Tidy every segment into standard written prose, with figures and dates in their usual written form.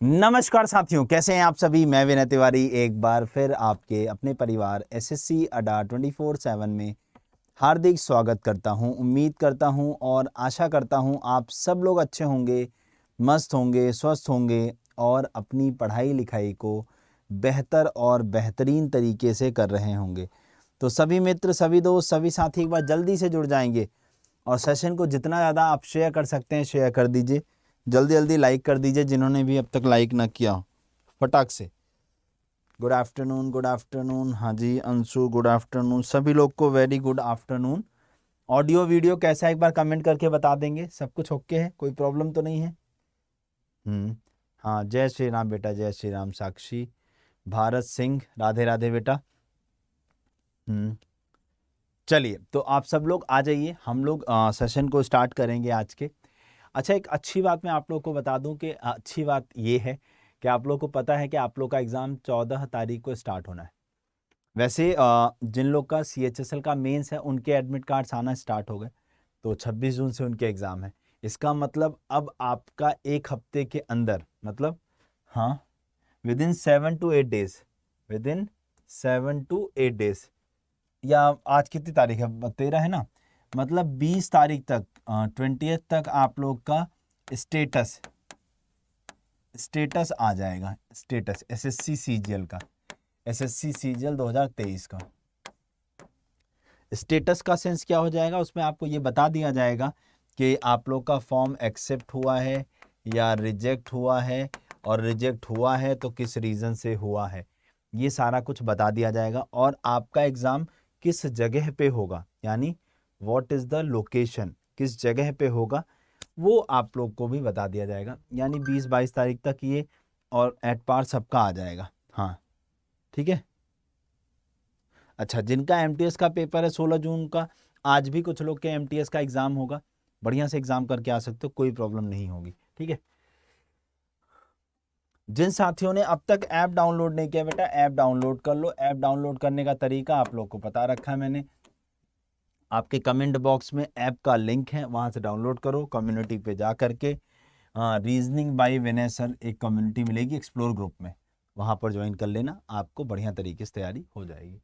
नमस्कार साथियों, कैसे हैं आप सभी। मैं विनय तिवारी एक बार फिर आपके अपने परिवार एसएससी अड्डा 24/7 में हार्दिक स्वागत करता हूं। उम्मीद करता हूं और आशा करता हूं आप सब लोग अच्छे होंगे, मस्त होंगे, स्वस्थ होंगे और अपनी पढ़ाई लिखाई को बेहतर और बेहतरीन तरीके से कर रहे होंगे। तो सभी मित्र, सभी दोस्त, सभी साथी एक बार जल्दी से जुड़ जाएंगे और सेशन को जितना ज़्यादा आप शेयर कर सकते हैं शेयर कर दीजिए। जल्दी जल्दी लाइक कर दीजिए जिन्होंने भी अब तक लाइक ना किया हो, फटाक से। Good afternoon, good afternoon. हाँ जी अंशु, गुड आफ्टरनून। सभी लोग को very good afternoon. Audio video कैसा है एक बार कमेंट करके बता देंगे। सब कुछ ओके है, कोई प्रॉब्लम तो नहीं है। हाँ, जय श्री राम बेटा, जय श्री राम। साक्षी, भारत सिंह, राधे राधे बेटा। चलिए, तो आप सब लोग आ जाइए, हम लोग सेशन को स्टार्ट करेंगे आज के। अच्छा, एक अच्छी बात मैं आप लोग को बता दूं कि अच्छी बात ये है कि आप लोग को पता है कि आप लोग का एग्ज़ाम 14 तारीख को स्टार्ट होना है। वैसे जिन लोग का CHSL का मेंस है उनके एडमिट कार्ड्स आना स्टार्ट हो गए, तो 26 जून से उनके एग्ज़ाम है। इसका मतलब अब आपका एक हफ्ते के अंदर, मतलब हाँ, within 7 to 8 days, within 7 to 8 days, या आज कितनी तारीख है, 13 है ना, मतलब 20 तारीख तक, 20 तक आप लोग का स्टेटस आ जाएगा। स्टेटस एसएससी सीजीएल का, एसएससी सीजीएल 2023 का स्टेटस का सेंस क्या हो जाएगा, उसमें आपको ये बता दिया जाएगा कि आप लोग का फॉर्म एक्सेप्ट हुआ है या रिजेक्ट हुआ है, और रिजेक्ट हुआ है तो किस रीज़न से हुआ है, ये सारा कुछ बता दिया जाएगा। और आपका एग्ज़ाम किस जगह पे होगा, यानी व्हाट इज़ द लोकेशन, किस जगह पे होगा, वो आप लोग को भी बता दिया जाएगा। यानी 20-22 तारीख तक ये और एट पार सबका आ जाएगा। हाँ, ठीक है। अच्छा, जिनका एमटीएस का पेपर है 16 जून का, आज भी कुछ लोग के एमटीएस का एग्ज़ाम होगा, बढ़िया से एग्ज़ाम करके आ सकते हो, कोई प्रॉब्लम नहीं होगी, ठीक है। जिन साथियों ने अब तक ऐप डाउनलोड नहीं किया बेटा, ऐप डाउनलोड कर लो। ऐप डाउनलोड करने का तरीका आप लोग को पता रखा है मैंने, आपके कमेंट बॉक्स में ऐप का लिंक है, वहाँ से डाउनलोड करो। कम्युनिटी पे जा करके रीजनिंग बाय विनय सर एक कम्युनिटी मिलेगी एक्सप्लोर ग्रुप में, वहाँ पर ज्वाइन कर लेना, आपको बढ़िया तरीके से तैयारी हो जाएगी।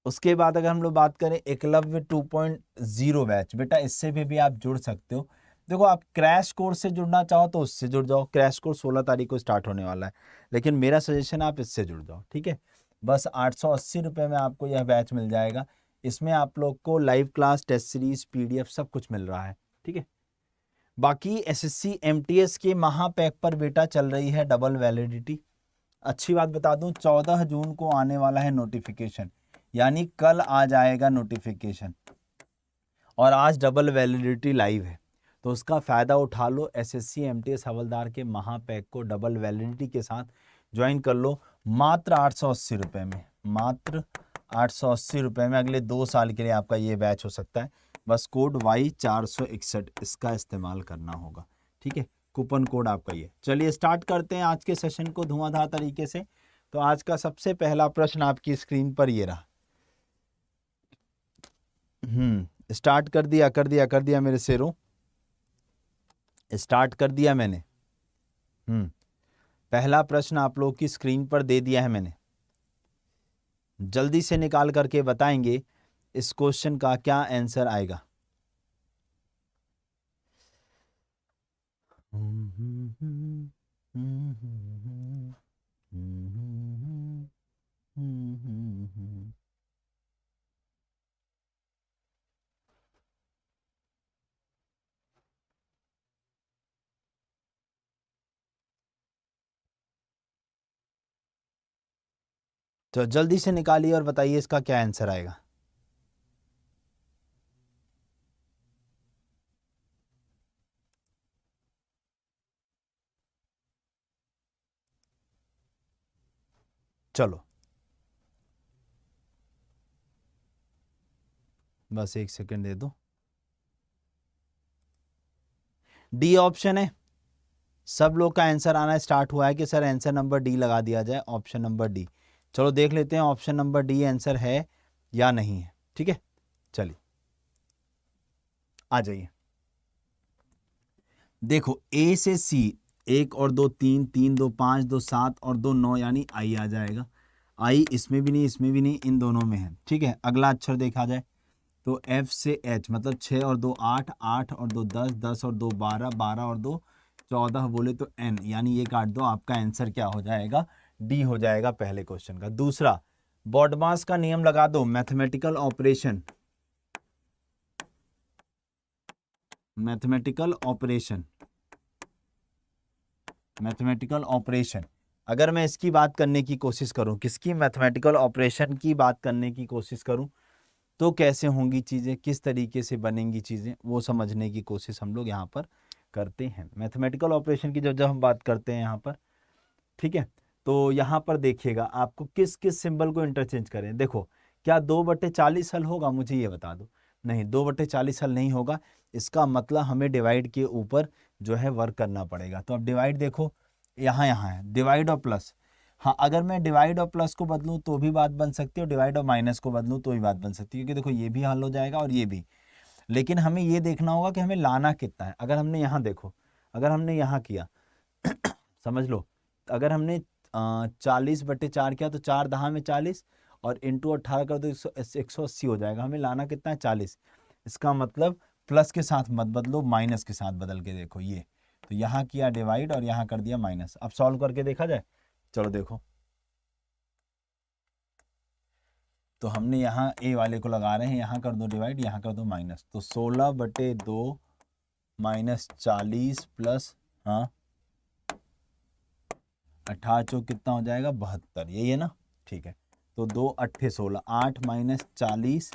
उसके बाद अगर हम लोग बात करें एकलव्य 2.0 बैच, बेटा इससे भी आप जुड़ सकते हो। देखो, आप क्रैश कोर्स से जुड़ना चाहो तो उससे जुड़ जाओ, क्रैश कोर्स 16 तारीख को स्टार्ट होने वाला है, लेकिन मेरा सजेशन आप इससे जुड़ जाओ, ठीक है। बस 880 रुपये में आपको यह बैच मिल जाएगा। इसमें आप लोग को live class, test series, PDF सब कुछ मिल रहा है, ठीक है। बाकी SSC MTS के महापैक पर बेटा चल रही है डबल वैलिडिटी। अच्छी बात बता दूं, 14 जून को आने वाला है नोटिफिकेशन, यानी कल आ जाएगा नोटिफिकेशन, और आज डबल वैलिडिटी लाइव है, तो उसका फ़ायदा उठा लो। SSC MTS हवलदार के महापैक को डबल वैलिडिटी के साथ ज्वाइन कर लो, मात्र 880 रुपये में, मात्र 880 रुपये में अगले 2 साल के लिए आपका ये बैच हो सकता है। बस कोड Y461 इसका इस्तेमाल करना होगा, ठीक है। कूपन कोड आपका ये। चलिए स्टार्ट करते हैं आज के सेशन को धुआंधार तरीके से। तो आज का सबसे पहला प्रश्न आपकी स्क्रीन पर ये रहा। स्टार्ट कर दिया मेरे शेरों, स्टार्ट कर दिया मैंने। पहला प्रश्न आप लोग की स्क्रीन पर दे दिया है मैंने, जल्दी से निकाल करके बताएंगे इस क्वेश्चन का क्या आंसर आएगा। तो जल्दी से निकालिए और बताइए इसका क्या आंसर आएगा। चलो बस एक सेकंड दे दो। डी ऑप्शन है, सब लोग का आंसर आना स्टार्ट हुआ है कि सर आंसर नंबर डी लगा दिया जाए, ऑप्शन नंबर डी। चलो देख लेते हैं ऑप्शन नंबर डी आंसर है या नहीं है, ठीक है। चलिए आ जाइए। देखो, ए से सी, 1 और 2 3, 3 2 5, 2 7 और 2 9 यानी आई आ जाएगा। आई इसमें भी नहीं, इसमें भी नहीं, इन दोनों में है। ठीक है, अगला अक्षर देखा जाए तो F से H, मतलब 6 और 2 8, 8 और 2 10, 10 और 2 12, 12 और 2 14 बोले तो N, यानी ये काट दो, आपका आंसर क्या हो जाएगा? डी हो जाएगा पहले क्वेश्चन का। दूसरा, बॉडमास का नियम लगा दो, mathematical operation, mathematical operation, mathematical operation. अगर मैं इसकी बात करने की कोशिश करूं, किसकी? मैथमेटिकल ऑपरेशन की बात करने की कोशिश करूं, तो कैसे होंगी चीज़ें, किस तरीके से बनेंगी चीज़ें, वो समझने की कोशिश हम लोग यहाँ पर करते हैं। मैथमेटिकल ऑपरेशन की जब हम बात करते हैं यहाँ पर, ठीक है, तो यहाँ पर देखिएगा आपको किस किस सिंबल को इंटरचेंज करें। देखो, क्या 2/40 हल होगा? मुझे ये बता दो। नहीं, 2/40 हल नहीं होगा। इसका मतलब हमें डिवाइड के ऊपर जो है वर्क करना पड़ेगा। तो अब डिवाइड देखो, यहाँ यहाँ है डिवाइड और प्लस। हाँ, अगर मैं डिवाइड और प्लस को बदलूँ तो भी बात बन सकती है, और डिवाइड और माइनस को बदलूँ तो भी बात बन सकती है, क्योंकि देखो ये भी हल हो जाएगा और ये भी। लेकिन हमें ये देखना होगा कि हमें लाना कितना है। अगर हमने यहाँ देखो, अगर हमने यहाँ किया समझ लो, अगर हमने 40/4 किया तो 4 दहा में 40 और इंटू 18 कर दो 180 हो जाएगा। हमें लाना कितना है? 40। इसका मतलब प्लस के साथ मत बदलो, माइनस के साथ बदल के देखो। ये तो यहाँ किया डिवाइड और यहाँ कर दिया माइनस। अब सॉल्व करके देखा जाए, चलो देखो। तो हमने यहाँ ए वाले को लगा रहे हैं, यहाँ कर दो डिवाइड, यहाँ कर दो माइनस। तो 16/2 माइनस 40 प्लस, हाँ 18 चौक कितना हो जाएगा? 72। यही है ना? ठीक है, तो 2 8 16, 8 माइनस 40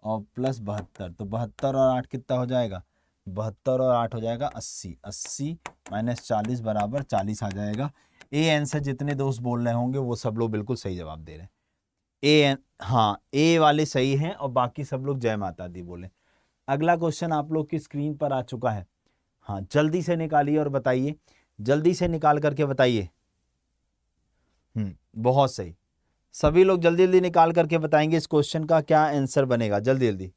और प्लस 72, तो 72 और 8 कितना हो जाएगा? 72 और 8 हो जाएगा 80। 80 माइनस 40 बराबर 40 आ जाएगा। ए आंसर जितने दोस्त बोल रहे होंगे वो सब लोग बिल्कुल सही जवाब दे रहे हैं। हाँ, ए वाले सही हैं और बाकी सब लोग जय माता दी बोले। अगला क्वेश्चन आप लोग की स्क्रीन पर आ चुका है। हाँ, जल्दी से निकालिए और बताइए, जल्दी से निकाल करके बताइए। बहुत सही, सभी लोग जल्दी जल्दी निकाल करके बताएंगे इस क्वेश्चन का क्या आंसर बनेगा। जल्दी जल्दी।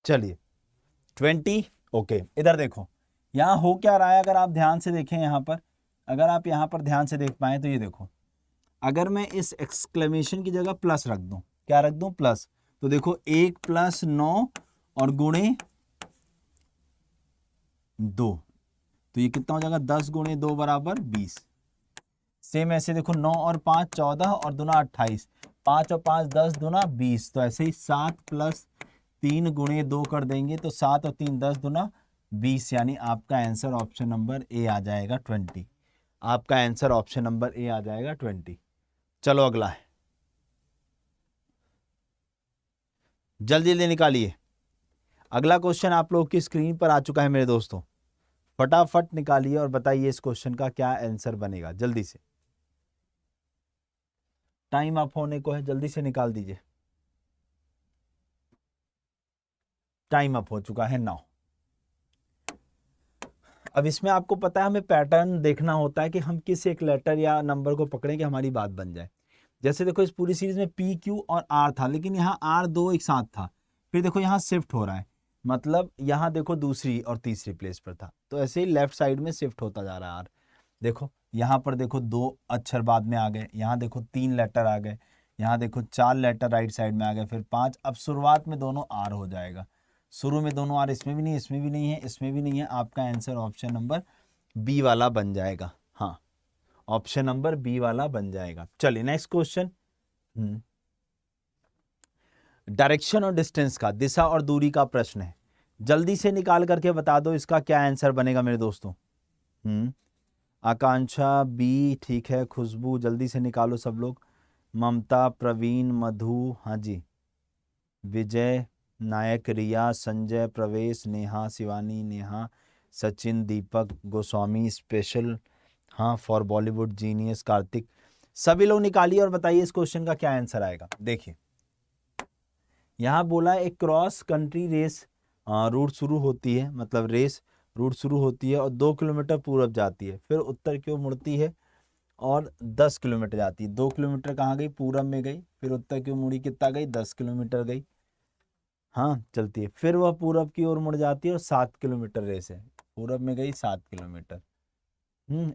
चलिए 20। ओके, इधर देखो, यहाँ हो क्या रहा है। अगर आप ध्यान से देखें यहाँ पर, अगर आप यहाँ पर ध्यान से देख पाए तो ये देखो, अगर मैं इस एक्सक्लेमेशन की जगह प्लस रख दूं, क्या रख दूं? प्लस। तो देखो 1 + 9 और गुणे 2, तो ये कितना हो जाएगा? 10 × 2 बराबर 20। सेम ऐसे देखो, 9 और 5 14 और दूना 28, 5 और 5 10 दूना 20। तो ऐसे ही 7 + 3 × 2 कर देंगे तो 7 और 3 10 दूना 20, यानी आपका आंसर ऑप्शन नंबर ए आ जाएगा 20। आपका आंसर ऑप्शन नंबर ए आ जाएगा 20। चलो अगला है, जल्दी जल्दी निकालिए। अगला क्वेश्चन आप लोग की स्क्रीन पर आ चुका है मेरे दोस्तों, फटाफट निकालिए और बताइए इस क्वेश्चन का क्या आंसर बनेगा। जल्दी से, टाइम अप होने को है, जल्दी से निकाल दीजिए। टाइम अप हो चुका है 9। अब इसमें आपको पता है हमें पैटर्न देखना होता है कि हम किस एक लेटर या नंबर को पकड़ें कि हमारी बात बन जाए। जैसे देखो, इस पूरी सीरीज में पी क्यू और आर था, लेकिन यहाँ आर 2 एक साथ था। फिर देखो यहाँ शिफ्ट हो रहा है, मतलब यहाँ देखो दूसरी और तीसरी प्लेस पर था, तो ऐसे ही लेफ्ट साइड में शिफ्ट होता जा रहा है आर। देखो यहाँ पर देखो 2 अक्षर बाद में आ गए, यहाँ देखो 3 लेटर आ गए, यहाँ देखो 4 लेटर राइट साइड में आ गए, फिर 5। अब शुरुआत में दोनों आर हो जाएगा, शुरू में दोनों आर, इसमें भी नहीं, इसमें भी नहीं है, इसमें भी नहीं है। आपका आंसर ऑप्शन नंबर बी वाला बन जाएगा। हाँ, ऑप्शन नंबर बी वाला बन जाएगा। चलिए नेक्स्ट क्वेश्चन, डायरेक्शन और डिस्टेंस का, दिशा और दूरी का प्रश्न है। जल्दी से निकाल करके बता दो इसका क्या आंसर बनेगा मेरे दोस्तों। आकांक्षा बी, ठीक है। खुशबू जल्दी से निकालो सब लोग। ममता, प्रवीण, मधु, हाँ जी, विजय, नायक, रिया, संजय, प्रवेश, नेहा, शिवानी, नेहा, सचिन, दीपक, गोस्वामी, स्पेशल, हाँ फॉर बॉलीवुड, जीनियस, कार्तिक। सभी लोग निकालिए और बताइए इस क्वेश्चन का क्या आंसर आएगा। देखिए यहाँ बोला एक क्रॉस कंट्री रेस रूट शुरू होती है, मतलब रेस रूट शुरू होती है और 2 किलोमीटर पूरब जाती है, फिर उत्तर की ओर मुड़ती है और 10 किलोमीटर जाती है। 2 किलोमीटर कहाँ गई? पूरब में गई, फिर उत्तर की ओर मुड़ी, कितना गई? 10 किलोमीटर गई। हाँ चलती है, फिर वह पूरब की ओर मुड़ जाती है और 7 किलोमीटर रेस है। पूरब में गई 7 किलोमीटर,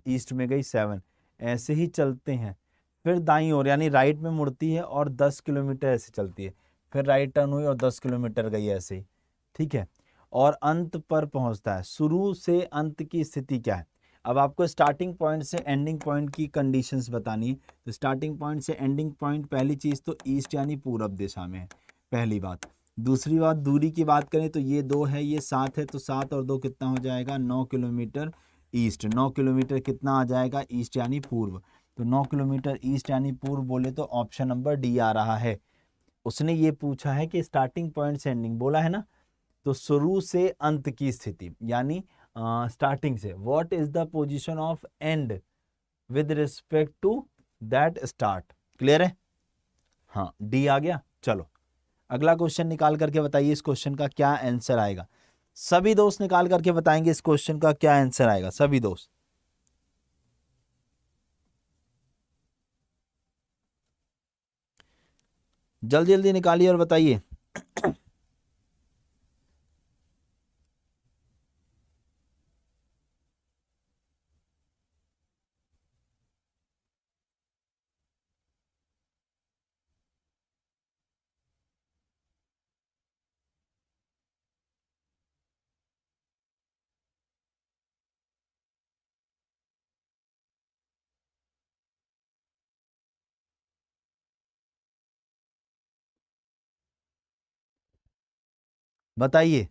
ईस्ट में गई 7। ऐसे ही चलते हैं, फिर दाईं ओर यानी राइट में मुड़ती है और 10 किलोमीटर ऐसे चलती है, फिर राइट टर्न हुई और 10 किलोमीटर गई ऐसे ही, ठीक है। और अंत पर पहुंचता है। शुरू से अंत की स्थिति क्या है? अब आपको स्टार्टिंग पॉइंट से एंडिंग पॉइंट की कंडीशंस बतानी है। तो स्टार्टिंग पॉइंट से एंडिंग पॉइंट, पहली चीज़ तो ईस्ट यानी पूरब दिशा में है, पहली बात। दूसरी बात, दूरी की बात करें तो ये 2 है, ये 7 है, तो 7 और 2 कितना हो जाएगा? 9 किलोमीटर ईस्ट। 9 किलोमीटर कितना आ जाएगा? ईस्ट यानी पूर्व। तो 9 किलोमीटर ईस्ट यानी पूर्व बोले तो ऑप्शन नंबर डी आ रहा है। उसने ये पूछा है कि स्टार्टिंग पॉइंट से एंडिंग बोला है ना, तो शुरू से अंत की स्थिति यानी स्टार्टिंग से, what is the position of end with respect to that start. Clear है? हाँ, डी आ गया। चलो अगला क्वेश्चन निकाल करके बताइए इस क्वेश्चन का क्या आंसर आएगा। सभी दोस्त निकाल करके बताएंगे इस क्वेश्चन का क्या आंसर आएगा, सभी दोस्त। जल्दी जल्दी निकालिए और बताइए। बताइए,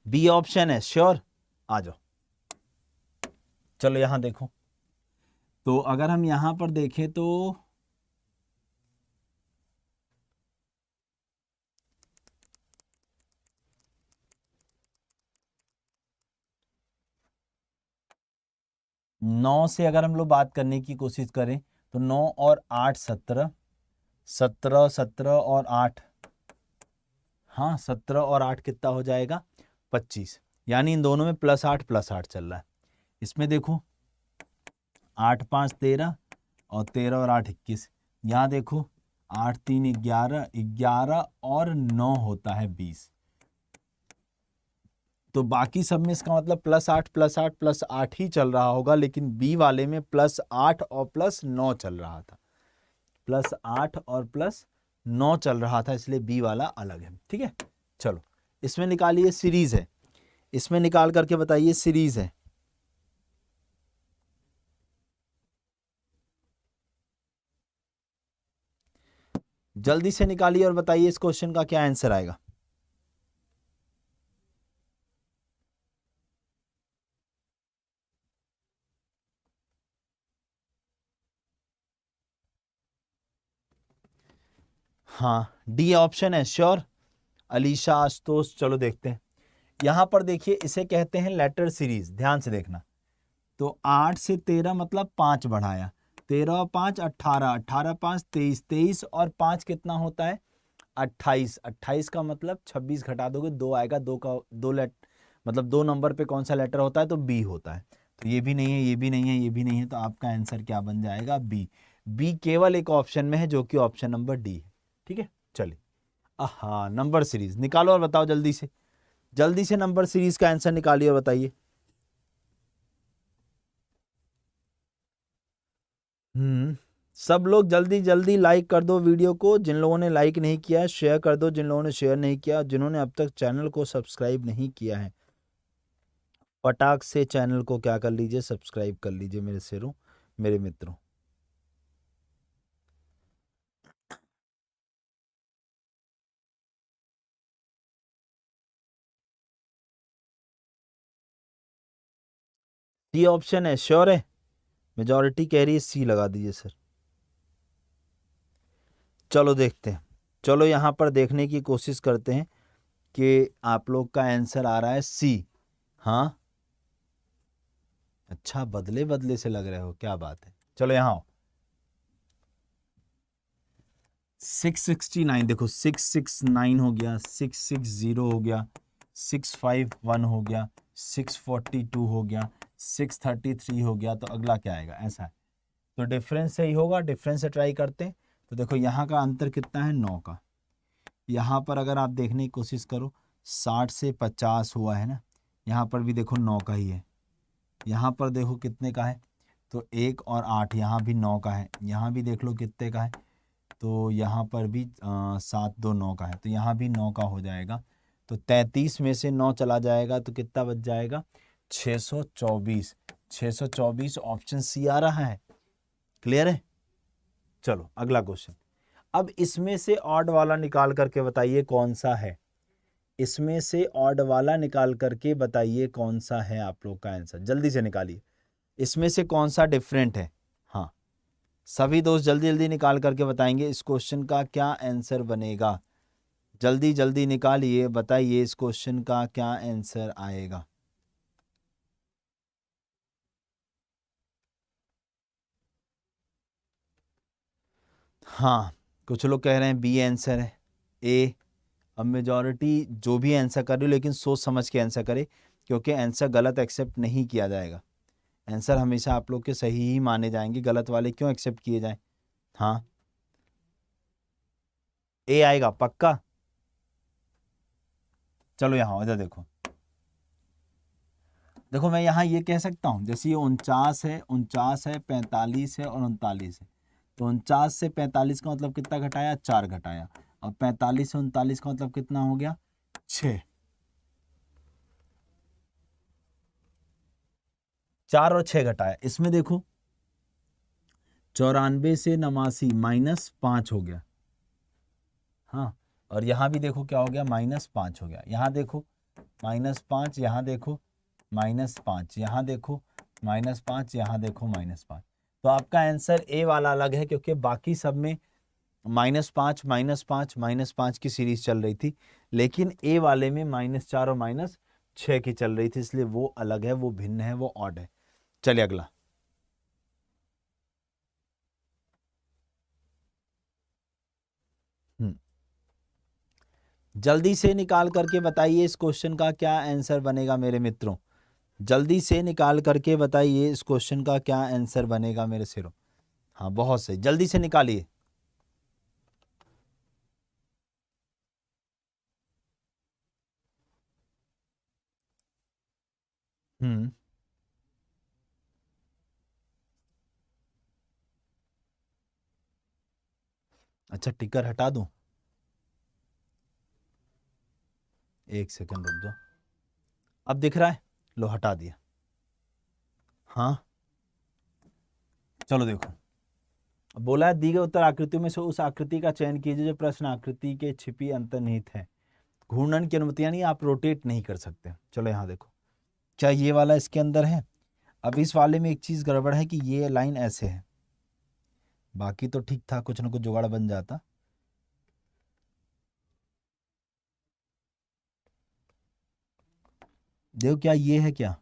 बी ऑप्शन है श्योर? आ जाओ। चलो यहां देखो, तो अगर हम यहां पर देखें तो 9 से अगर हम लोग बात करने की कोशिश करें तो 9 और 8 17, 17 17 और 8, हाँ 17 और 8 कितना हो जाएगा? 25। यानी इन दोनों में +8 चल रहा है। इसमें देखो 8 5 13 और 13 और 8 21। यहाँ देखो 8 3 11, 11 और 9 होता है 20। तो बाकी सब में इसका मतलब +8 ही चल रहा होगा, लेकिन बी वाले में +8 और +9 चल रहा था। +8 और +9 चल रहा था, इसलिए बी वाला अलग है। ठीक है, चलो इसमें निकालिए, सीरीज है, इसमें निकाल करके बताइए, सीरीज है। जल्दी से निकालिए और बताइए इस क्वेश्चन का क्या आंसर आएगा। हाँ डी ऑप्शन है श्योर? अलीशा, आशुतोष, चलो देखते हैं। यहां पर देखिए, इसे कहते हैं लेटर सीरीज, ध्यान से देखना। तो 8 से 13 मतलब 5 बढ़ाया, 13 और 5 18, 18 5 23, 23 और 5 कितना होता है? 28। 28 का मतलब 26 घटा दोगे 2 आएगा, दो का दो लेटर मतलब 2 नंबर पे कौन सा लेटर होता है? तो बी होता है। तो ये भी नहीं है, ये भी नहीं है, ये भी नहीं है, तो आपका आंसर क्या बन जाएगा? बी। बी केवल एक ऑप्शन में है जो कि ऑप्शन नंबर डी है। ठीक है, चलिए। हाँ, नंबर सीरीज निकालो और बताओ जल्दी से, जल्दी से नंबर सीरीज का आंसर निकालिए और बताइए। सब लोग जल्दी जल्दी लाइक कर दो वीडियो को, जिन लोगों ने लाइक नहीं किया है शेयर कर दो, जिन लोगों ने शेयर नहीं किया, जिन्होंने अब तक चैनल को सब्सक्राइब नहीं किया है फटाक से चैनल को क्या कर लीजिए, सब्सक्राइब कर लीजिए मेरे शेरों, मेरे मित्रों। सी ऑप्शन है श्योर है? मेजॉरिटी कह रही है सी, लगा दीजिए सर। चलो देखते हैं, चलो यहाँ पर देखने की कोशिश करते हैं कि आप लोग का आंसर आ रहा है सी। हाँ अच्छा, बदले बदले से लग रहे हो, क्या बात है। चलो यहाँ 669, देखो 669 हो गया, 660 हो गया, 651 हो गया, 642 हो गया, 633 हो गया, तो अगला क्या आएगा, ऐसा है। तो डिफरेंस सही होगा, डिफरेंस से ट्राई करते हैं। तो देखो यहाँ का अंतर कितना है, 9 का। यहाँ पर अगर आप देखने की कोशिश करो 60 से 50 हुआ है ना, यहाँ पर भी देखो 9 का ही है। यहाँ पर देखो कितने का है, तो 1 और 8, यहाँ भी 9 का है। यहाँ भी देख लो कितने का है, तो यहाँ पर भी 7 2 9 का है, तो यहाँ भी 9 का हो जाएगा। तो 33 में से 9 चला जाएगा तो कितना बच जाएगा, 624। 624 ऑप्शन सी आ रहा है। क्लियर है? चलो अगला क्वेश्चन। अब इसमें से ऑड वाला निकाल करके बताइए कौन सा है। इसमें से ऑड वाला निकाल करके बताइए कौन सा है आप लोग का आंसर, जल्दी से निकालिए। इसमें से कौन सा डिफरेंट है। हाँ, सभी दोस्त जल्दी जल्दी निकाल करके बताएंगे इस क्वेश्चन का क्या आंसर बनेगा। जल्दी जल्दी निकालिए, बताइए इस क्वेश्चन का क्या आंसर आएगा। हाँ, कुछ लोग कह रहे हैं बी आंसर है, ए। अब मेजॉरिटी जो भी आंसर कर रही हो, लेकिन सोच समझ के आंसर करे, क्योंकि आंसर गलत एक्सेप्ट नहीं किया जाएगा। आंसर हमेशा आप लोग के सही ही माने जाएंगे, गलत वाले क्यों एक्सेप्ट किए जाएं। हाँ, ए आएगा पक्का। चलो यहाँ इधर देखो, देखो मैं यहाँ ये कह सकता हूँ, जैसे ये 49 है, 45 है और 39 है। तो 49 से 45 का मतलब कितना घटाया, 4 घटाया। और 45 से 39 का मतलब कितना हो गया, 6। 4 और 6 घटाया। इसमें देखो 94 से 89 -5 हो गया। हाँ, और यहाँ भी देखो क्या हो गया, -5 हो गया। यहाँ देखो -5, यहाँ देखो -5, यहाँ देखो -5, यहाँ देखो -5। तो आपका आंसर ए वाला अलग है, क्योंकि बाकी सब में -5 -5 -5 की सीरीज चल रही थी, लेकिन ए वाले में -4 और -6 की चल रही थी, इसलिए वो अलग है, वो भिन्न है, वो ऑड है। चलिए अगला। जल्दी से निकाल करके बताइए इस क्वेश्चन का क्या आंसर बनेगा मेरे मित्रों। जल्दी से निकाल करके बताइए इस क्वेश्चन का क्या आंसर बनेगा मेरे सिरों। हाँ, बहुत सही, जल्दी से निकालिए। हम्म, अच्छा टिकर हटा दूं, एक सेकंड रुक दो। अब दिख रहा है, लो हटा दिया। हाँ, चलो देखो, बोला है दी गई उत्तर आकृतियों में से उस आकृति का चयन कीजिए जो प्रश्न आकृति के छिपी अंतर्निहित है। घूर्णन की अनुमति यानी आप रोटेट नहीं कर सकते। चलो यहाँ देखो, क्या ये वाला इसके अंदर है। अब इस वाले में एक चीज गड़बड़ है कि ये लाइन ऐसे है, बाकी तो ठीक था, कुछ ना कुछ जुगाड़ बन जाता। देखो क्या ये है क्या,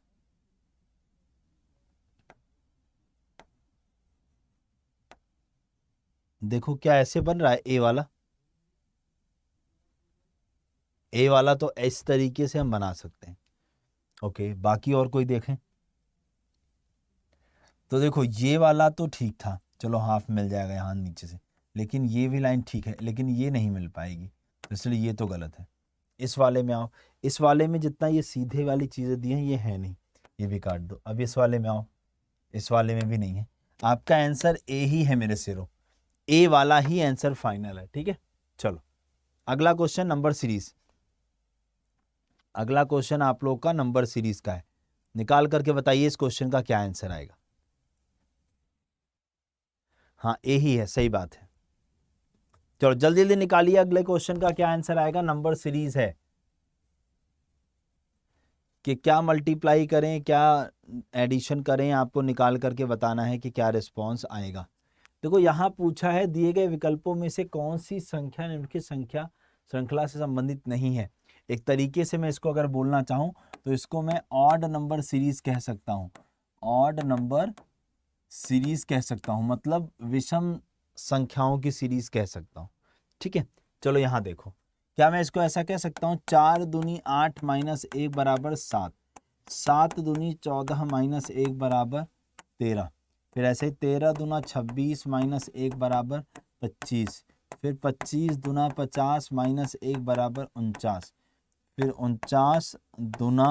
देखो क्या ऐसे बन रहा है ए वाला। ए वाला तो इस तरीके से हम बना सकते हैं। ओके, बाकी और कोई देखें तो देखो ये वाला तो ठीक था, चलो हाफ मिल जाएगा यहाँ नीचे से, लेकिन ये भी लाइन ठीक है, लेकिन ये नहीं मिल पाएगी, इसलिए ये तो गलत है। इस वाले में आओ, इस वाले में जितना ये सीधे वाली चीज़ें दी हैं ये है नहीं, ये भी काट दो। अब इस वाले में आओ, इस वाले में भी नहीं है। आपका आंसर ए ही है मेरे सिरों, ए वाला ही आंसर फाइनल है। ठीक है, चलो अगला क्वेश्चन नंबर सीरीज। अगला क्वेश्चन आप लोग का नंबर सीरीज का है, निकाल करके बताइए इस क्वेश्चन का क्या आंसर आएगा। हाँ, ए ही है, सही बात है। चलो जल्दी जल्दी निकालिए अगले क्वेश्चन का क्या आंसर आएगा। नंबर सीरीज है कि क्या मल्टीप्लाई करें क्या एडिशन करें, आपको निकाल करके बताना है कि क्या रिस्पॉन्स आएगा। देखो यहाँ पूछा है दिए गए विकल्पों में से कौन सी संख्या निम्नलिखित संख्या श्रृंखला से संबंधित नहीं है। एक तरीके से मैं इसको अगर बोलना चाहूँ तो इसको मैं ऑड नंबर सीरीज कह सकता हूँ, ऑड नंबर सीरीज कह सकता हूँ, मतलब विषम संख्याओं की सीरीज कह सकता हूँ। ठीक है, चलो यहाँ देखो, क्या मैं इसको ऐसा कह सकता हूँ 4 दूनी 8 माइनस 1 बराबर 7, 7 दूनी 14 माइनस 1 बराबर 13, फिर ऐसे ही 13 दूना 26 माइनस 1 बराबर 25, फिर 25 दूना 50 माइनस 1 बराबर 49, फिर 49 दूना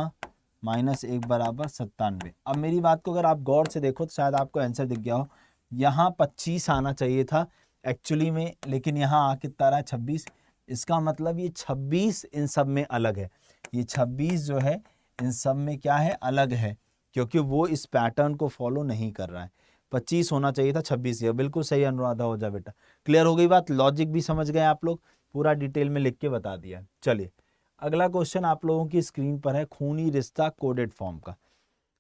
माइनस 1 बराबर 97। अब मेरी बात को अगर आप गौर से देखो तो शायद आपको आंसर दिख गया हो। यहाँ 25 आना चाहिए था एक्चुअली में, लेकिन यहाँ आ कितना रहा 26। इसका मतलब ये 26 इन सब में अलग है, ये 26 जो है इन सब में क्या है, अलग है, क्योंकि वो इस पैटर्न को फॉलो नहीं कर रहा है। 25 होना चाहिए था, 26 ये बिल्कुल सही अनुराधा हो जा बेटा। क्लियर हो गई बात, लॉजिक भी समझ गए आप लोग, पूरा डिटेल में लिख के बता दिया। चलिए अगला क्वेश्चन आप लोगों की स्क्रीन पर है, खूनी रिश्ता कोडेड फॉर्म का,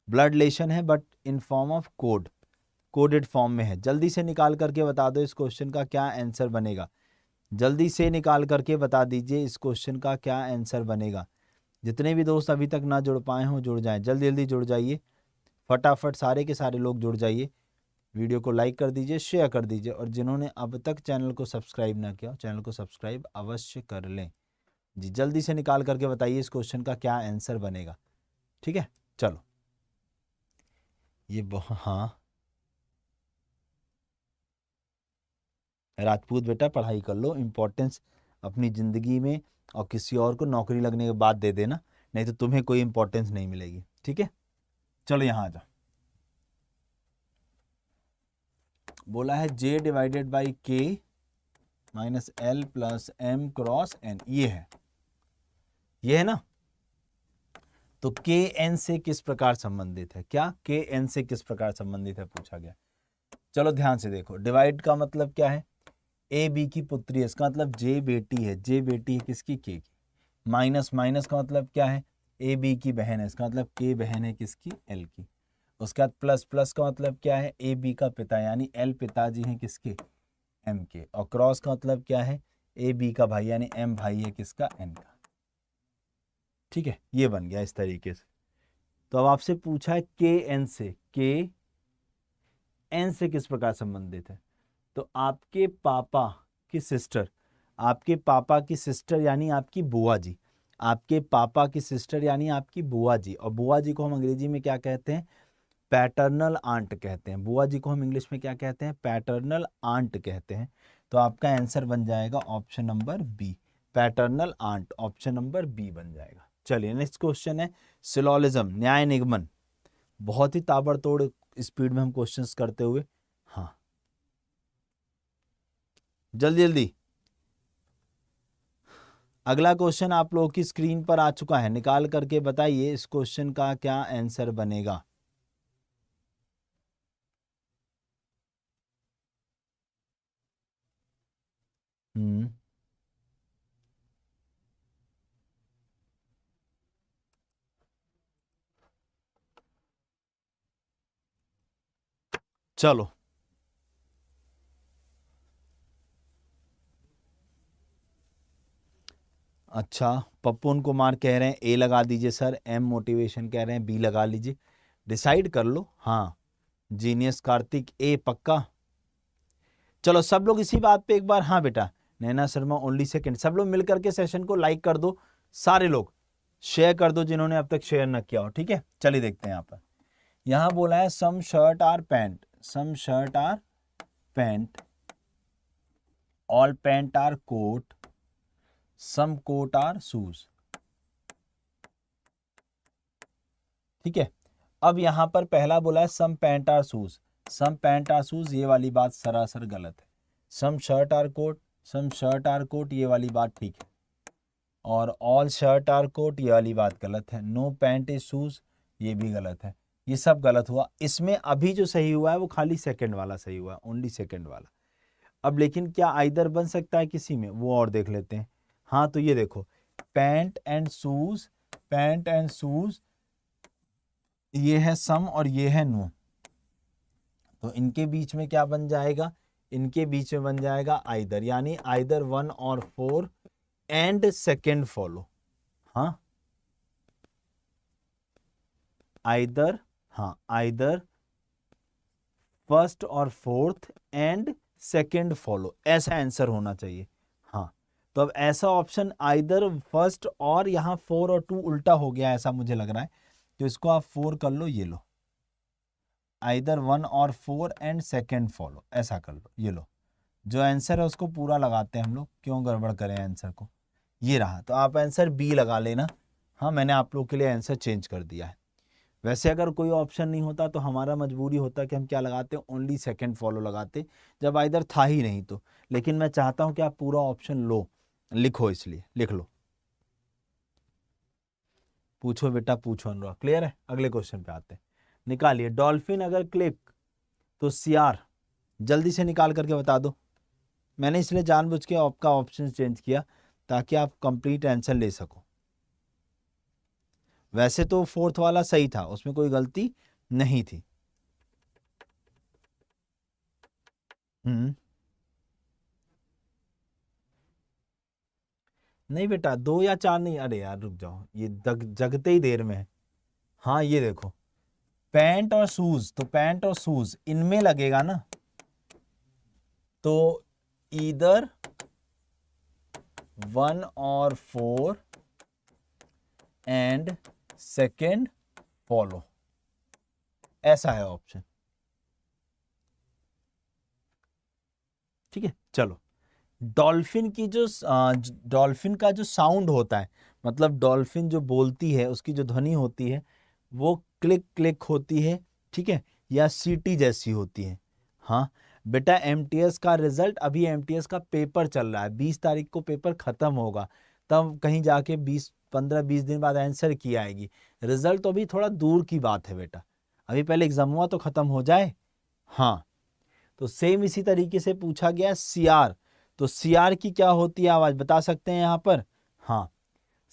ब्लड रिलेशन है but in form of code, coded form में है। जल्दी से निकाल करके बता दो इस क्वेश्चन का क्या आंसर बनेगा, जल्दी से निकाल करके बता दीजिए इस क्वेश्चन का क्या आंसर बनेगा। जितने भी दोस्त अभी तक ना जुड़ पाए हों जुड़ जाएं, जल्दी जल्दी जुड़ जाइए, फटाफट सारे के सारे लोग जुड़ जाइए। वीडियो को लाइक कर दीजिए, शेयर कर दीजिए, और जिन्होंने अब तक चैनल को सब्सक्राइब ना किया चैनल को सब्सक्राइब अवश्य कर लें जी। जल्दी से निकाल करके बताइए इस क्वेश्चन का क्या आंसर बनेगा। ठीक है चलो ये हाँ राजपूत बेटा पढ़ाई कर लो, इम्पोर्टेंस अपनी ज़िंदगी में और किसी और को नौकरी लगने के बाद दे देना, नहीं तो तुम्हें कोई इम्पोर्टेंस नहीं मिलेगी। ठीक है चलो यहाँ आ जाओ। बोला है J divided by K minus L plus M cross N, ये है ना। तो KN से किस प्रकार संबंधित है, क्या KN से किस प्रकार संबंधित है पूछा गया। चलो ध्यान से देखो, डिवाइड का मतलब क्या है, ए बी की पुत्री है, इसका मतलब जे बेटी है, जे बेटी है किसकी, के की। माइनस माइनस का मतलब क्या है, ए बी की बहन है, इसका मतलब के बहन है किसकी, एल की। उसके बाद प्लस प्लस का मतलब क्या है, ए बी का पिता यानी एल पिताजी हैं किसके, एम के। और क्रॉस का मतलब क्या है, ए बी का भाई यानी एम भाई है किसका, एन का। ठीक है ये बन गया इस तरीके से। तो अब आपसे पूछा है के एन से, के एन से किस प्रकार संबंधित है। तो आपके पापा की सिस्टर, आपके पापा की सिस्टर यानी आपकी बुआ जी, आपके पापा की सिस्टर यानी आपकी बुआ जी, और बुआ जी को हम अंग्रेजी में क्या कहते हैं, पैटर्नल आंट कहते हैं। बुआ जी को हम इंग्लिश में क्या कहते हैं, पैटर्नल आंट कहते हैं। तो आपका आंसर बन जाएगा option number B, paternal aunt, option number B बन जाएगा। चलिए नेक्स्ट क्वेश्चन है सिलोलिज्म, न्याय निगमन, बहुत ही ताबड़तोड़ स्पीड में हम क्वेश्चंस करते हुए, हाँ जल्दी जल्दी। अगला क्वेश्चन आप लोगों की स्क्रीन पर आ चुका है, निकाल करके बताइए इस क्वेश्चन का क्या आंसर बनेगा। हम्म चलो अच्छा, पप्पून कुमार कह रहे हैं ए लगा दीजिए सर, एम मोटिवेशन कह रहे हैं बी लगा लीजिए, डिसाइड कर लो। हाँ जीनियस कार्तिक ए पक्का। चलो सब लोग इसी बात पे एक बार, हाँ बेटा नैना शर्मा ओनली सेकंड, सब लोग मिलकर के सेशन को लाइक कर दो, सारे लोग शेयर कर दो जिन्होंने अब तक शेयर न किया हो। ठीक है चलिए देखते हैं यहाँ पर, यहाँ बोला है some shirt are pant, some shirt are pant, all pant are coat, some coat are shoes. ठीक है अब यहां पर पहला बोला है some pant are shoes, some pant are shoes, ये वाली बात सरासर गलत है। Some shirt are coat, some shirt are coat, ये वाली बात ठीक है। और ऑल शर्ट आर कोट, ये वाली बात गलत है। नो पैंट इज शूज, ये भी गलत है। ये सब गलत हुआ, इसमें अभी जो सही हुआ है वो खाली सेकंड वाला सही हुआ है, ओनली सेकंड वाला। अब लेकिन क्या आइदर बन सकता है किसी में, वो और देख लेते हैं। हाँ तो ये देखो pant and shoes, pant and shoes, ये है सम और ये है नो, तो इनके बीच में क्या बन जाएगा, इनके बीच में बन जाएगा आइदर, यानी आइदर 1 और 4 एंड सेकेंड फॉलो। हाँ आइदर, हाँ आइदर फर्स्ट और फोर्थ एंड सेकेंड फॉलो, ऐसा आंसर होना चाहिए। हाँ तो अब ऐसा ऑप्शन आइदर फर्स्ट और यहाँ 4 और 2 उल्टा हो गया ऐसा मुझे लग रहा है, तो इसको आप 4 कर लो, ये लो, आइदर 1 और 4 एंड सेकेंड फॉलो, ऐसा कर लो, ये लो, जो आंसर है उसको पूरा लगाते हैं हम लोग, क्यों गड़बड़ करें आंसर को, ये रहा, तो आप आंसर बी लगा लेना। हाँ, मैंने आप लोग के लिए आंसर चेंज कर दिया है। वैसे अगर कोई ऑप्शन नहीं होता तो हमारा मजबूरी होता कि हम क्या लगाते, ओनली सेकंड फॉलो लगाते, जब आइदर था ही नहीं तो, लेकिन मैं चाहता हूं कि आप पूरा ऑप्शन लो, लिखो, इसलिए लिख लो। पूछो बेटा, पूछो अनुराग, क्लियर है? अगले क्वेश्चन पे आते हैं, निकालिए। डॉल्फिन अगर क्लिक तो सीआर, जल्दी से निकाल करके बता दो। मैंने इसलिए जानबूझ के आपका ऑप्शन चेंज किया ताकि आप कंप्लीट आंसर ले सको। वैसे तो फोर्थ वाला सही था, उसमें कोई गलती नहीं थी। नहीं बेटा, 2 या 4 नहीं, अरे यार रुक जाओ, ये जगते ही देर में है। हाँ ये देखो, पैंट और शूज, तो पैंट और शूज इनमें लगेगा ना, तो इधर 1 और 4 एंड सेकेंड फॉलो, ऐसा है ऑप्शन। ठीक है, चलो। डॉल्फिन की जो डॉल्फिन का जो साउंड होता है, मतलब डॉल्फिन जो बोलती है उसकी जो ध्वनि होती है वो क्लिक क्लिक होती है, ठीक है, या सीटी जैसी होती है। हाँ बेटा, एमटीएस का रिजल्ट, अभी एमटीएस का पेपर चल रहा है, 20 तारीख को पेपर खत्म होगा, तब कहीं जाके 15-20 दिन बाद आंसर की आएगी। रिजल्ट तो अभी थोड़ा दूर की बात है बेटा, अभी पहले एग्जाम हुआ तो खत्म हो जाए। हाँ, तो सेम इसी तरीके से पूछा गया सीआर, तो सीआर की क्या होती है आवाज, बता सकते हैं यहाँ पर? हाँ,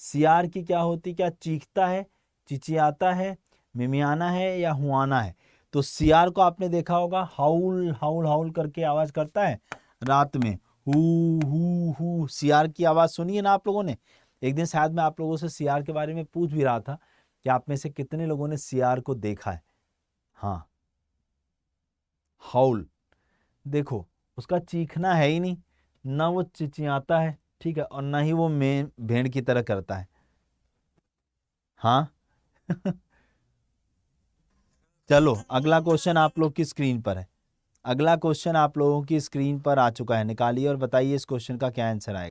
सीआर की क्या होती, क्या चीखता है, चिचियाता है, मिमियाना है, या हुआना है? तो सीआर को आपने देखा होगा, हाउल हाउल हाउल करके आवाज करता है रात में, हु सीआर की आवाज सुनी है ना आप लोगों ने? एक दिन शायद मैं आप लोगों से सीआर के बारे में पूछ भी रहा था कि आप में से कितने लोगों ने सीआर को देखा है। हाँ, हाउल, देखो उसका चीखना है ही नहीं, ना वो चिचियाता है, ठीक है, और ना ही वो भेड़ की तरह करता है। हाँ चलो, अगला क्वेश्चन आप लोग की स्क्रीन पर है, अगला क्वेश्चन आप लोगों की स्क्रीन पर आ चुका है, निकालिए और बताइए इस क्वेश्चन का क्या आंसर आएगा।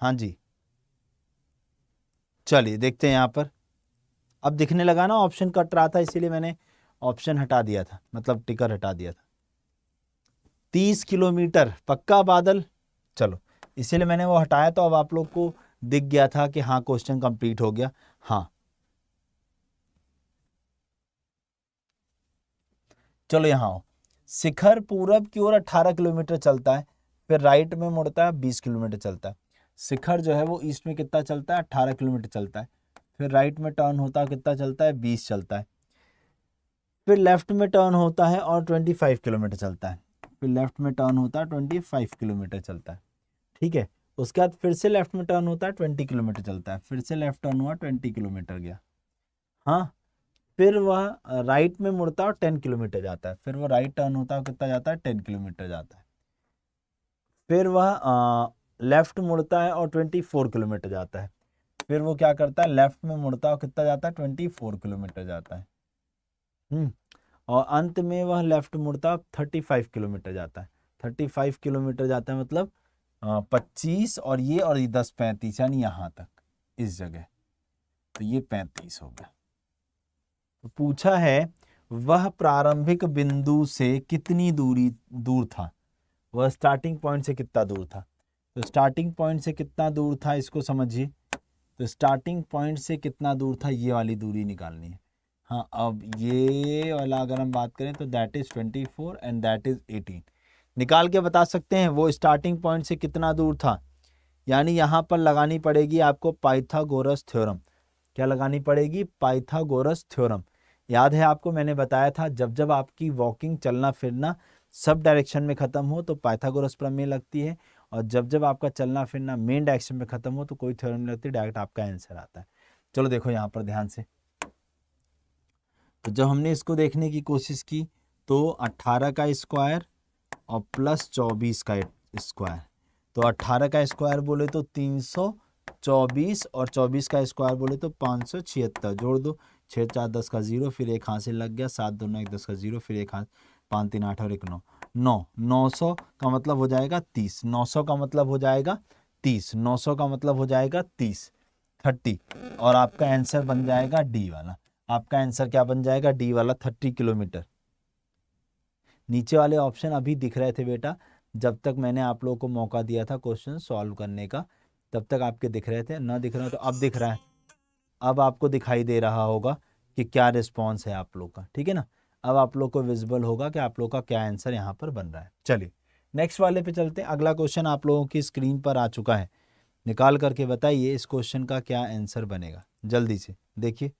हाँ जी, चलिए देखते हैं यहाँ पर, अब दिखने लगा ना, ऑप्शन कट रहा था इसीलिए मैंने ऑप्शन हटा दिया था, मतलब टिकर हटा दिया था। 30 किलोमीटर पक्का बादल, चलो इसीलिए मैंने वो हटाया, तो अब आप लोग को दिख गया था कि हाँ क्वेश्चन कंप्लीट हो गया। हाँ चलो यहाँ आओ, शिखर पूरब की ओर 18 किलोमीटर चलता है, फिर राइट में मुड़ता है 20 किलोमीटर चलता है। शिखर जो है वो ईस्ट में कितना चलता है, 18 किलोमीटर चलता है, फिर राइट में टर्न होता है, कितना चलता है, 20 चलता है, फिर लेफ्ट में टर्न होता है और 25 किलोमीटर चलता है, फिर लेफ्ट में टर्न होता है 25 किलोमीटर चलता है, ठीक है। उसके बाद फिर से लेफ्ट में टर्न होता है 20 किलोमीटर चलता है, फिर से लेफ्ट टर्न हुआ 20 किलोमीटर गया। हाँ, फिर वह राइट में मुड़ता है और 10 किलोमीटर जाता है, फिर वो राइट टर्न होता है, कितना जाता है, 10 किलोमीटर जाता है, फिर वह लेफ्ट मुड़ता है और 24 किलोमीटर जाता है, फिर वो क्या करता है, लेफ्ट में मुड़ता है और कितना जाता है, 24 किलोमीटर जाता है। और अंत में वह लेफ्ट मुड़ता 35 किलोमीटर जाता है, 35 किलोमीटर जाता है, मतलब 25 और ये 10 35, यानी यहाँ तक इस जगह, तो ये 35 हो गया। तो पूछा है वह प्रारंभिक बिंदु से कितनी दूर था, वह स्टार्टिंग पॉइंट से कितना दूर था। तो स्टार्टिंग पॉइंट से कितना दूर था इसको समझिए। तो स्टार्टिंग पॉइंट से कितना दूर था, ये वाली दूरी निकालनी है। हाँ, अब ये वाला अगर हम बात करें तो that is 24 and that is 18। निकाल के बता सकते हैं वो स्टार्टिंग पॉइंट से कितना दूर था। यानी यहाँ पर लगानी पड़ेगी आपको पाइथागोरस थ्योरम। क्या लगानी पड़ेगी, पाइथागोरस थ्योरम। याद है आपको, मैंने बताया था जब जब आपकी वॉकिंग चलना फिरना सब डायरेक्शन में खत्म हो तो पाइथागोरस प्रमेय लगती है, और जब जब आपका चलना फिरना मेन डायरेक्शन में खत्म हो तो कोई थ्योरम नहीं लगती, डायरेक्ट आपका आंसर आता है। चलो देखो यहाँ पर ध्यान से। तो जब हमने इसको देखने की कोशिश की तो 18 का स्क्वायर और प्लस 24 का स्क्वायर, तो 18 का स्क्वायर बोले तो 324 और 24 का स्क्वायर बोले तो 576। जोड़ दो, 6 4 10 का 0, फिर एक हाथ से लग गया, 7 2 9 1 10 का 0, फिर एक हाथ, 5 3 8 और 1 9 9, 900 का मतलब हो जाएगा 30, 900 का मतलब हो जाएगा 30, 900 का मतलब हो जाएगा 30, 30, और आपका आंसर बन जाएगा डी वाला। आपका आंसर क्या बन जाएगा, डी वाला 30 किलोमीटर। नीचे वाले ऑप्शन अभी दिख रहे थे बेटा, जब तक मैंने आप लोगों को मौका दिया था क्वेश्चन सॉल्व करने का तब तक आपके दिख रहे थे, ना दिख रहे तो अब दिख रहा है। अब आपको दिखाई दे रहा होगा कि क्या रिस्पॉन्स है आप लोग का, ठीक है ना। अब आप लोग को विजिबल होगा कि आप लोग का क्या आंसर यहाँ पर बन रहा है। चलिए नेक्स्ट वाले पे चलते हैं। अगला क्वेश्चन आप लोगों की स्क्रीन पर आ चुका है, निकाल करके बताइए इस क्वेश्चन का क्या आंसर बनेगा, जल्दी से देखिए।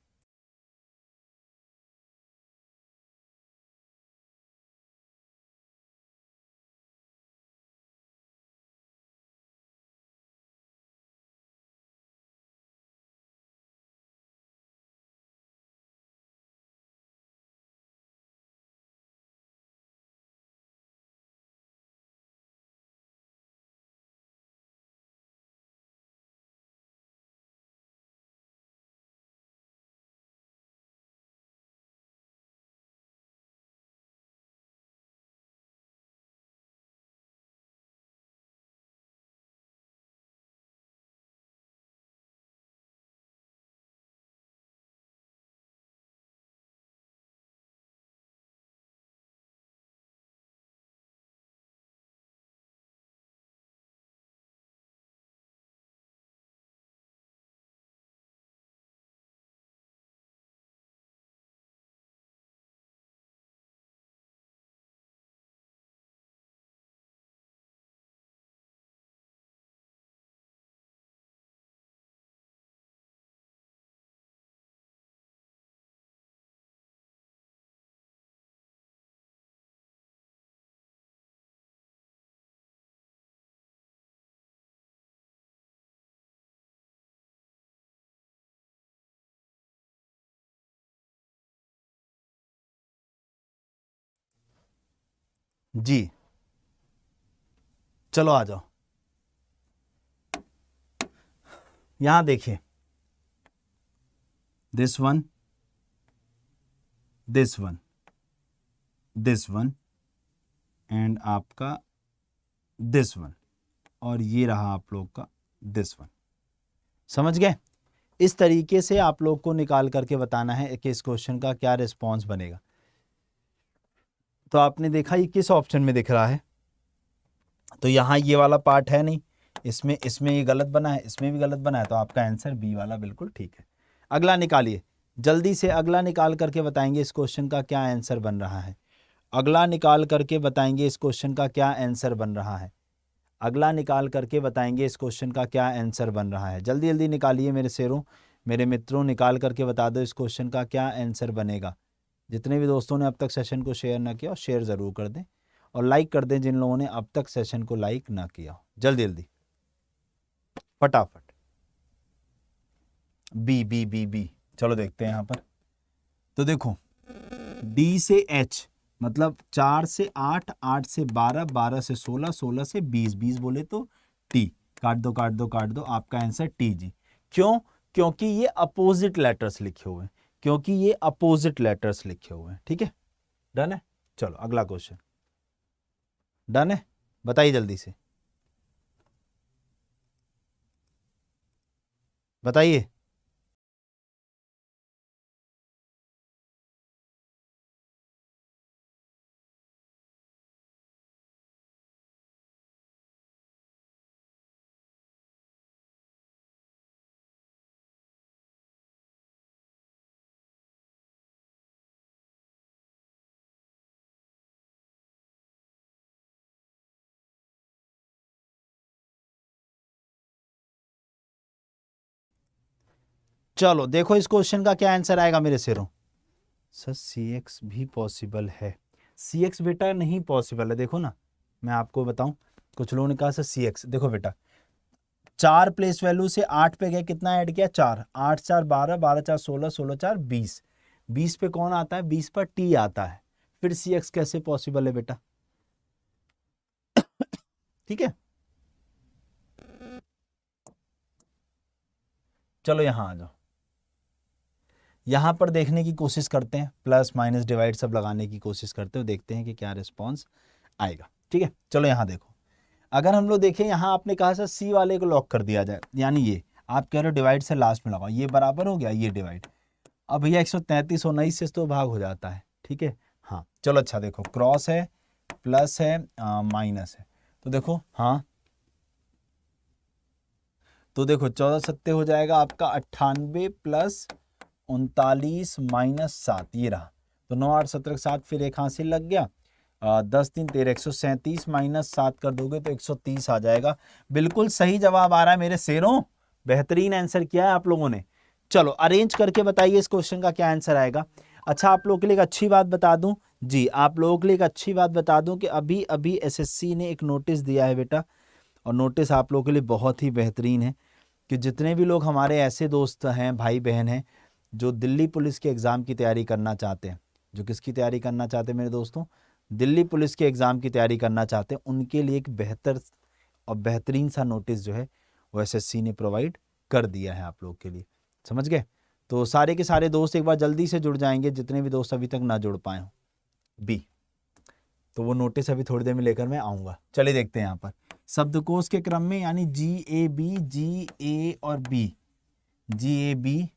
जी चलो आ जाओ, यहां देखिए, this one, this one, this one and आपका दिस वन, और ये रहा आप लोग का दिस वन। समझ गए। इस तरीके से आप लोग को निकाल करके बताना है कि इस क्वेश्चन का क्या रिस्पॉन्स बनेगा। तो आपने देखा ये किस ऑप्शन में दिख रहा है, तो यहाँ ये वाला पार्ट है नहीं, इसमें ये गलत बना है, इसमें भी गलत बना है, तो आपका आंसर बी वाला बिल्कुल ठीक है। अगला निकालिए जल्दी से, अगला निकाल करके बताएंगे इस क्वेश्चन का क्या आंसर बन रहा है। अगला निकाल करके बताएंगे इस क्वेश्चन का क्या आंसर बन रहा है। अगला निकाल करके बताएंगे इस क्वेश्चन का क्या आंसर बन रहा है। जल्दी जल्दी निकालिए मेरे शेरों, मेरे मित्रों, निकाल करके बता दो इस क्वेश्चन का क्या आंसर बनेगा। जितने भी दोस्तों ने अब तक सेशन को शेयर ना किया, शेयर ज़रूर कर दें और लाइक कर दें जिन लोगों ने अब तक सेशन को लाइक ना किया हो। जल्दी जल्दी फटाफट। बी बी बी बी, चलो देखते हैं यहाँ पर। तो देखो डी से एच मतलब 4 से 8, 8 से 12, 12 से 16, 16 से 20, 20 बोले तो टी। काट दो काट दो काट दो, आपका आंसर टी जी। क्यों? क्योंकि ये अपोजिट लेटर्स लिखे हुए हैं, क्योंकि ये अपोजिट लेटर्स लिखे हुए हैं। ठीक है, डन है। चलो अगला क्वेश्चन, डन है, बताइए जल्दी से। बताइए। चलो देखो इस क्वेश्चन का क्या आंसर आएगा मेरे सिरों। सर सी एक्स भी पॉसिबल है? सी एक्स बेटा नहीं पॉसिबल है। देखो ना, मैं आपको बताऊं, कुछ लोगों ने कहा सर सी एक्स, देखो बेटा 4 प्लेस वैल्यू से 8 पे गए, कितना ऐड किया 4, 8 4 12, 12 4 16, 16 4 20, 20 पे कौन आता है, 20 पर टी आता है, फिर सी एक्स कैसे पॉसिबल है बेटा? ठीक है, चलो यहां आ जाओ, यहां पर देखने की कोशिश करते हैं, प्लस माइनस डिवाइड सब लगाने की कोशिश करते हो, देखते हैं कि क्या रिस्पॉन्स आएगा। ठीक है, चलो यहां देखो, अगर हम लोग देखें, यहां आपने कहा सर सी वाले को लॉक कर दिया जाए, यानी ये आप कह रहे हो डिवाइड से लास्ट में लगाओ, ये बराबर हो गया, ये डिवाइड, अब भैया 133 19 से तो भाग हो जाता है। ठीक है, हाँ चलो, अच्छा देखो क्रॉस है, प्लस है, माइनस है, तो देखो हाँ, तो देखो 14 सत्ते हो जाएगा आपका 98 प्लस 39 माइनस 7, ये रहा, तो 9 8 17 7, फिर एक हासिल लग गया, 10 3 13, 137 माइनस 7 कर दोगे तो 130 आ जाएगा। बिल्कुल सही जवाब आ रहा है मेरे शेरों, बेहतरीन आंसर किया है आप लोगों ने। चलो अरेंज करके बताइए इस क्वेश्चन का क्या आंसर आएगा। अच्छा आप लोगों के लिए एक अच्छी बात बता दूं, जी आप लोगों के लिए एक अच्छी बात बता दूं कि अभी अभी एसएससी ने एक नोटिस दिया है बेटा, और नोटिस आप लोगों के लिए बहुत ही बेहतरीन है, कि जितने भी लोग हमारे ऐसे दोस्त हैं, भाई बहन हैं, जो दिल्ली पुलिस के एग्ज़ाम की तैयारी करना चाहते हैं, जो किसकी तैयारी करना चाहते हैं मेरे दोस्तों, दिल्ली पुलिस के एग्ज़ाम की तैयारी करना चाहते हैं, उनके लिए एक बेहतर और बेहतरीन सा नोटिस जो है वो एसएससी ने प्रोवाइड कर दिया है आप लोग के लिए, समझ गए? तो सारे के सारे दोस्त एक बार जल्दी से जुड़ जाएंगे, जितने भी दोस्त अभी तक ना जुड़ पाए हों। बी, तो वो नोटिस अभी थोड़ी देर में लेकर मैं आऊँगा। चलिए देखते हैं यहाँ पर शब्दकोश के क्रम में, यानी जी ए और बी, जी ए बी,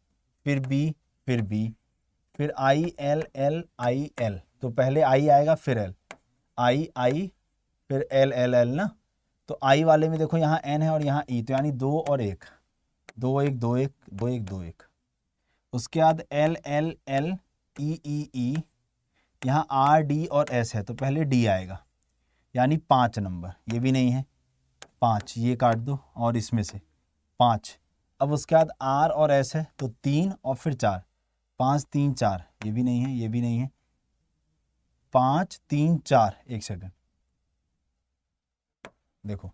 फिर बी, फिर बी, फिर I L L I L, तो पहले आई आएगा फिर एल, आई आई फिर एल एल एल ना, तो आई वाले में देखो यहाँ एन है और यहाँ ई, तो यानी 2 और 1, 2 1 2 1 2 1 2 1, उसके बाद एल एल एल ई ई ई, यहाँ आर डी और एस है, तो पहले डी आएगा, यानी 5 नंबर, ये भी नहीं है 5, ये काट दो और इसमें से 5, अब उसके बाद आर और एस है तो 3 और फिर 4, 5 3 4, ये भी नहीं है, ये भी नहीं है, 5 3 4, एक सेकंड देखो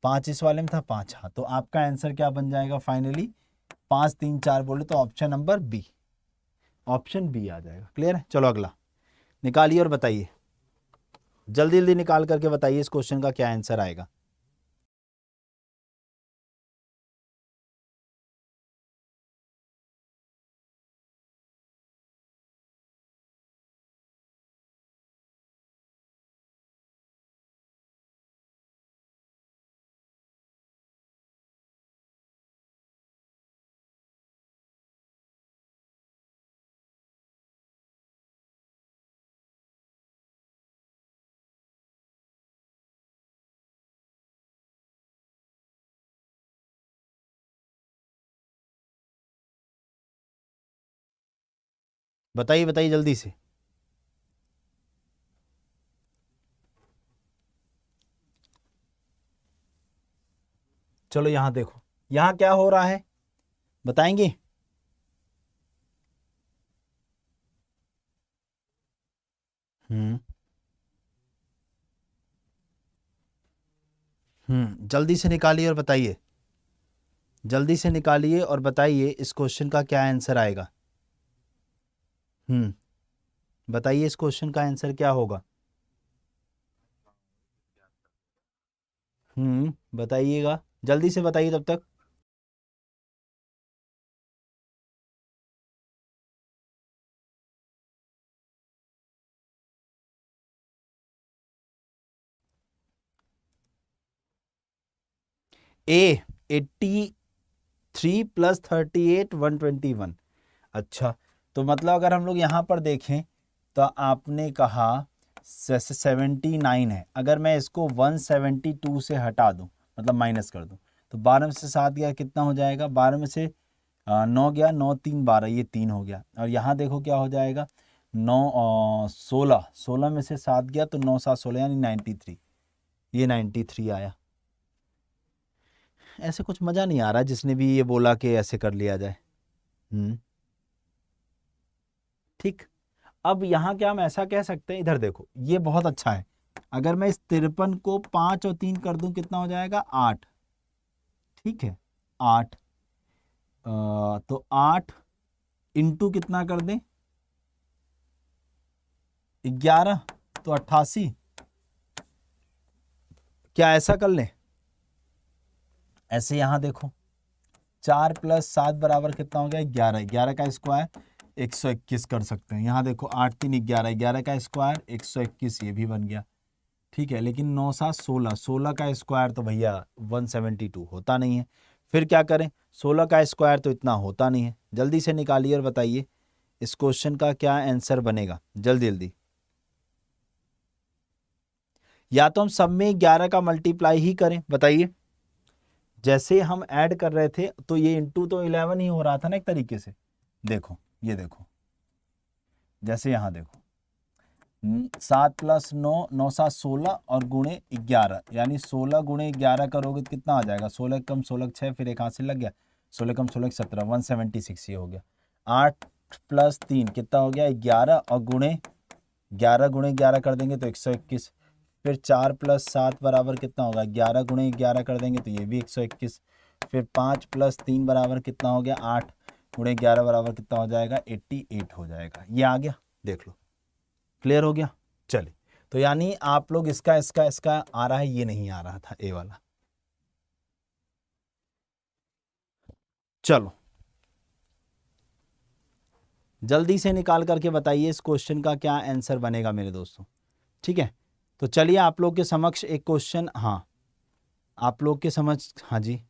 5 इस वाले में था, 5, हाँ, तो आपका आंसर क्या बन जाएगा फाइनली, 5 3 4 बोले तो option number B, option B आ जाएगा। क्लियर है? चलो अगला निकालिए और बताइए, जल्दी जल्दी निकाल करके बताइए इस क्वेश्चन का क्या आंसर आएगा। बताइए बताइए जल्दी से। चलो यहां देखो, यहां क्या हो रहा है बताएंगे? हम्म जल्दी से निकालिए और बताइए, जल्दी से निकालिए और बताइए इस क्वेश्चन का क्या आंसर आएगा। हम्म बताइए इस क्वेश्चन का आंसर क्या होगा। बताइएगा, जल्दी से बताइए तब तक। ए 83 3 + 38 121। अच्छा, तो मतलब अगर हम लोग यहाँ पर देखें तो आपने कहा 79 है, अगर मैं इसको 172 से हटा दूं, मतलब माइनस कर दूं, तो 12 में से 7 गया कितना हो जाएगा, 12 में से 9 गया, 9 3 12, ये 3 हो गया। और यहाँ देखो क्या हो जाएगा, 9 16, 16 में से 7 गया तो 9 7 16 यानी 93, ये 93 आया। ऐसे कुछ मज़ा नहीं आ रहा जिसने भी ये बोला कि ऐसे कर लिया जाए। ठीक, अब यहाँ क्या हम ऐसा कह सकते हैं, इधर देखो ये बहुत अच्छा है, अगर मैं इस 53 को 5 और 3 कर दूं कितना हो जाएगा, 8। ठीक है, 8, तो 8 इंटू कितना कर दें, 11, तो 88। क्या ऐसा कर लें, ऐसे यहाँ देखो 4 + 7 बराबर कितना हो गया, 11, 11 का स्क्वायर 121 कर सकते हैं। यहाँ देखो 8 3 11, 11 का स्क्वायर 121, ये भी बन गया। ठीक है, लेकिन 9 7 16, 16 का स्क्वायर तो भैया 172 होता नहीं है। फिर क्या करें, 16 का स्क्वायर तो इतना होता नहीं है। जल्दी से निकालिए और बताइए इस क्वेश्चन का क्या आंसर बनेगा, जल्दी जल्दी। या तो हम सब में 11 का मल्टीप्लाई ही करें, बताइए। जैसे हम ऐड कर रहे थे तो ये इंटू तो 11 ही हो रहा था ना एक तरीके से। देखो ये देखो, जैसे यहाँ देखो 7 + 9, 9 7 16 और गुणे 11, यानी 16 गुणे 11 करोगे तो कितना आ जाएगा, 16 कम 16 6, फिर एक हाथ से लग गया, 16 कम 16 17, 176 ये हो गया। 8 + 3 कितना हो गया, 11, और गुणे 11 गुणे 11 कर देंगे तो 121। फिर 4 + 7 बराबर कितना होगा, 11 गुणे 11 कर देंगे तो ये भी 121। फिर 5 + 3 बराबर कितना हो गया, 8 गुणे 11 बराबर कितना हो जाएगा, 88 हो जाएगा। ये आ गया, देख लो, क्लियर हो गया। चलिए, तो यानी आप लोग इसका इसका इसका आ रहा है, ये नहीं आ रहा था ए वाला। चलो जल्दी से निकाल करके बताइए इस क्वेश्चन का क्या आंसर बनेगा मेरे दोस्तों। ठीक है, तो चलिए आप लोग के समक्ष एक क्वेश्चन, हाँ आप लोग के समझ, हाँ जी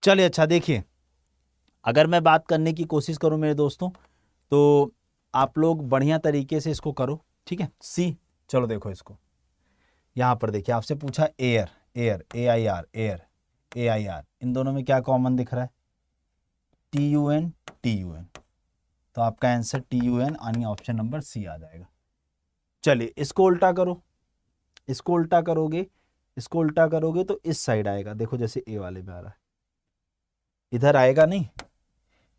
चलिए। अच्छा देखिए, अगर मैं बात करने की कोशिश करूं मेरे दोस्तों, तो आप लोग बढ़िया तरीके से इसको करो। ठीक है, सी, चलो देखो इसको, यहाँ पर देखिए आपसे पूछा air, air AIR, air AIR, इन दोनों में क्या कॉमन दिख रहा है, TUN TUN, तो आपका आंसर TUN यानी ऑप्शन नंबर सी आ जाएगा। चलिए इसको उल्टा करो, इसको उल्टा करोगे, इसको उल्टा करोगे तो इस साइड आएगा, देखो जैसे ए वाले में आ रहा है, इधर आएगा नहीं,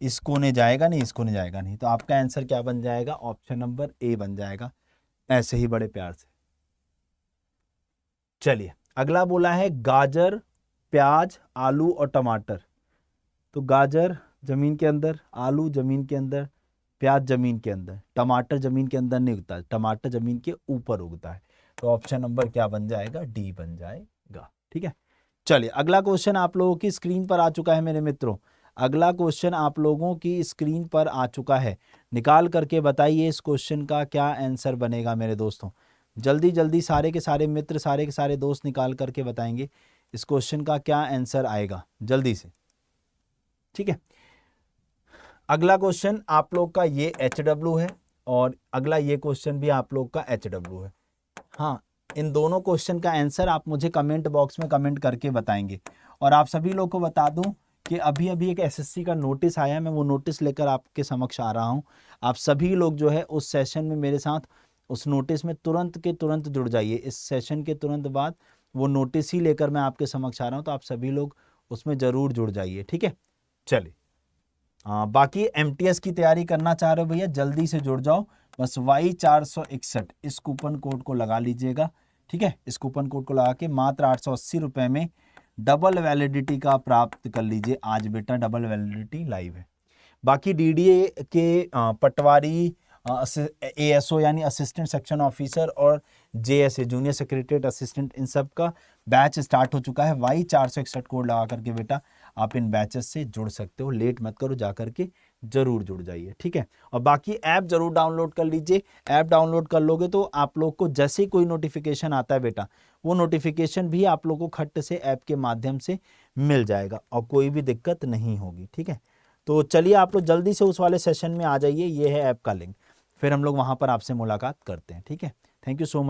इसको नहीं जाएगा नहीं, इसको नहीं जाएगा नहीं, तो आपका आंसर क्या बन जाएगा, ऑप्शन नंबर ए बन जाएगा, ऐसे ही बड़े प्यार से। चलिए अगला बोला है गाजर, प्याज, आलू और टमाटर। तो गाजर जमीन के अंदर, आलू जमीन के अंदर, प्याज जमीन के अंदर, टमाटर जमीन के अंदर नहीं उगता, टमाटर जमीन के ऊपर उगता है। तो ऑप्शन नंबर क्या बन जाएगा, डी बन जाएगा। ठीक है, चलिए अगला क्वेश्चन आप लोगों की स्क्रीन पर आ चुका है मेरे मित्रों, अगला क्वेश्चन आप लोगों की स्क्रीन पर आ चुका है। निकाल करके बताइए इस क्वेश्चन का क्या आंसर बनेगा मेरे दोस्तों। जल्दी जल्दी सारे के सारे मित्र, सारे के सारे दोस्त निकाल करके बताएंगे इस क्वेश्चन का क्या आंसर आएगा, जल्दी से। ठीक है, अगला क्वेश्चन आप लोग का ये HW है, और अगला ये क्वेश्चन भी आप लोग का HW है। हाँ, इन दोनों क्वेश्चन का आंसर आप मुझे कमेंट बॉक्स में कमेंट करके बताएंगे। और आप सभी लोग को बता दूं कि अभी अभी एक SSC का नोटिस आया है, मैं वो नोटिस लेकर आपके समक्ष आ रहा हूं। आप सभी लोग जो है उस सेशन में मेरे साथ उस नोटिस में तुरंत के तुरंत जुड़ जाइए। इस सेशन के तुरंत बाद वो नोटिस ही लेकर मैं आपके समक्ष आ रहा हूँ, तो आप सभी लोग उसमें ज़रूर जुड़ जाइए। ठीक है, चलिए बाकी MTS की तैयारी करना चाह रहे हो भैया, जल्दी से जुड़ जाओ, बस Y461 इस कूपन कोड को लगा लीजिएगा। ठीक है, इस कूपन कोड को लगा के मात्र 880 रुपये में डबल वैलिडिटी का प्राप्त कर लीजिए। आज बेटा डबल वैलिडिटी लाइव है। बाकी DDA के पटवारी ASO यानी असिस्टेंट सेक्शन ऑफिसर और JSA जूनियर सेक्रेटरीट असिस्टेंट, इन सब का बैच स्टार्ट हो चुका है। Y461 कोड लगा करके बेटा आप इन बैचेस से जुड़ सकते हो, लेट मत करो, जा करके जरूर जुड़ जाइए, ठीक है। और बाकी ऐप जरूर डाउनलोड कर लीजिए। ऐप डाउनलोड कर लोगे तो आप लोग को जैसे ही कोई नोटिफिकेशन आता है बेटा, वो नोटिफिकेशन भी आप लोग को खट से ऐप के माध्यम से मिल जाएगा और कोई भी दिक्कत नहीं होगी, ठीक है। तो चलिए आप लोग जल्दी से उस वाले सेशन में आ जाइए, ये है ऐप का लिंक, फिर हम लोग वहाँ पर आपसे मुलाकात करते हैं, ठीक है। Thank you so much.